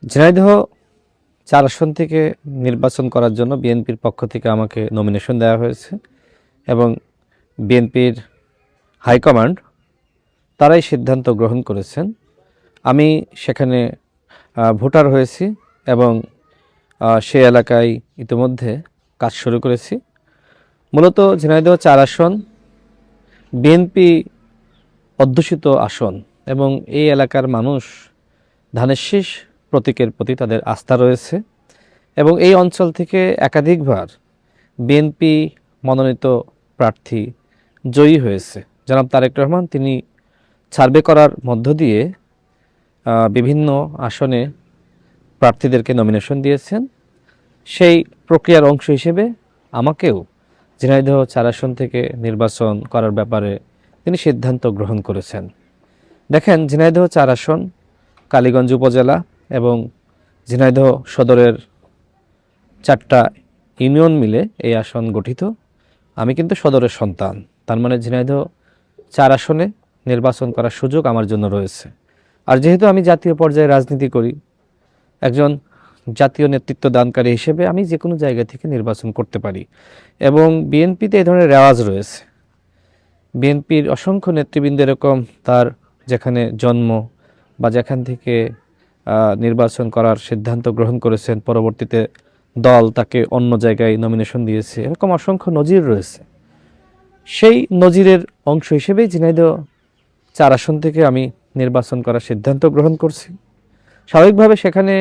ঝিনাইদহ ৪ আসন থেকে নির্বাচন করার জন্য বিএনপির পক্ষ থেকে আমাকে নমিনেশন দেওয়া হয়েছে এবং বিএনপির হাইকমান্ড তারাই সিদ্ধান্ত গ্রহণ করেছেন। আমি সেখানে ভোটার হয়েছি এবং সেই এলাকায় ইতিমধ্যে কাজ শুরু করেছি। মূলত ঝিনাইদহ ৪ আসন বিএনপি অধ্যুষিত আসন এবং এই এলাকার মানুষ ধানের শীষ প্রতীকের প্রতি তাদের আস্থা রয়েছে এবং এই অঞ্চল থেকে একাধিকবার বিএনপি মনোনীত প্রার্থী জয়ী হয়েছে। জনাব তারেক রহমান তিনি সার্ভে করার মধ্য দিয়ে বিভিন্ন আসনে প্রার্থীদেরকে নমিনেশন দিয়েছেন। সেই প্রক্রিয়ার অংশ হিসেবে আমাকেও ঝিনাইদহ ৪ আসন থেকে নির্বাচন করার ব্যাপারে তিনি সিদ্ধান্ত গ্রহণ করেছেন। দেখেন, ঝিনাইদহ ৪ আসন কালীগঞ্জ উপজেলা এবং ঝিনাইদহ সদরের 4টা ইউনিয়ন মিলে এই আসন গঠিত। আমি কিন্তু সদরের সন্তান, তার মানে ঝিনাইদহ ৪ আসনে নির্বাচন করার সুযোগ আমার জন্য রয়েছে। আর যেহেতু আমি জাতীয় পর্যায়ে রাজনীতি করি, একজন জাতীয় নেতৃত্ব দানকারী হিসেবে আমি যে কোনো জায়গা থেকে নির্বাচন করতে পারি এবং বিএনপিতে এই ধরনের রেওয়াজ রয়েছে। বিএনপির অসংখ্য নেতৃবৃন্দ এরকম তার যেখানে জন্ম বা যেখান থেকে নির্বাচন করার সিদ্ধান্ত গ্রহণ করেছেন, পরবর্তীতে দল তাকে অন্য জায়গায় নমিনেশন দিয়েছে, এরকম অসংখ্য নজির রয়েছে। সেই নজিরের অংশ হিসেবেই ঝিনাইদহ ৪ আসন থেকে আমি নির্বাচন করার সিদ্ধান্ত গ্রহণ করছি। স্বাভাবিকভাবে সেখানে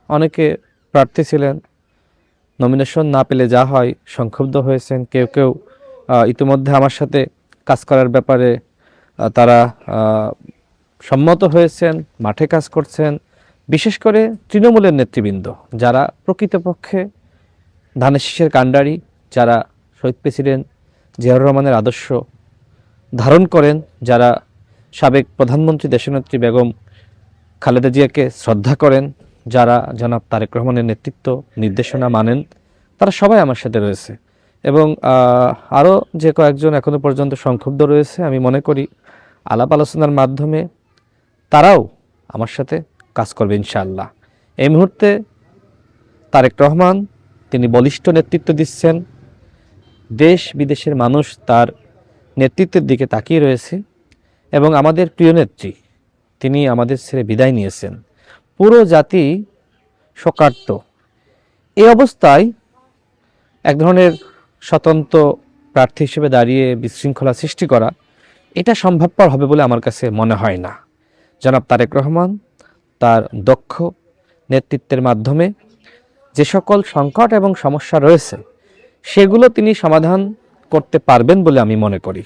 অনেকে প্রার্থী ছিলেন, নমিনেশন না পেলে যা হয় সংক্ষুব্ধ হয়েছেন। কেউ কেউ ইতিমধ্যে আমার সাথে কাজ করার ব্যাপারে তারা সম্মত হয়েছেন, মাঠে কাজ করছেন। বিশেষ করে তৃণমূলের নেতৃবৃন্দ যারা প্রকৃতপক্ষে ধানের শীষের কাণ্ডারি, যারা শহীদ প্রেসিডেন্ট জিয়াউর রহমানের আদর্শ ধারণ করেন, যারা সাবেক প্রধানমন্ত্রী দেশনেত্রী বেগম খালেদা জিয়াকে শ্রদ্ধা করেন, যারা জনাব তারেক রহমানের নেতৃত্ব নির্দেশনা মানেন, তারা সবাই আমার সাথে রয়েছে এবং আরও যে কয়েকজন এখনো পর্যন্ত সংক্ষুব্ধ রয়েছে, আমি মনে করি আলাপ আলোচনার মাধ্যমে তারাও আমার সাথে কাজ করবে ইনশাআল্লাহ। এই মুহূর্তে তারেক রহমান তিনি বলিষ্ঠ নেতৃত্ব দিচ্ছেন, দেশ বিদেশের মানুষ তার নেতৃত্বের দিকে তাকিয়ে রয়েছে এবং আমাদের প্রিয় নেত্রী তিনি আমাদের ছেড়ে বিদায় নিয়েছেন। পুরো জাতি শোকার্ত। এই অবস্থায় এক ধরনের স্বতন্ত্র প্রার্থী হিসেবে দাঁড়িয়ে বিশৃঙ্খলা সৃষ্টি করা এটা সম্ভবপর হবে বলে আমার কাছে মনে হয় না। জনাব তারেক রহমান তার দক্ষ নেতৃত্বের মাধ্যমে যে সকল সংকট এবং সমস্যা রয়েছে সেগুলো তিনি সমাধান করতে পারবেন বলে আমি মনে করি।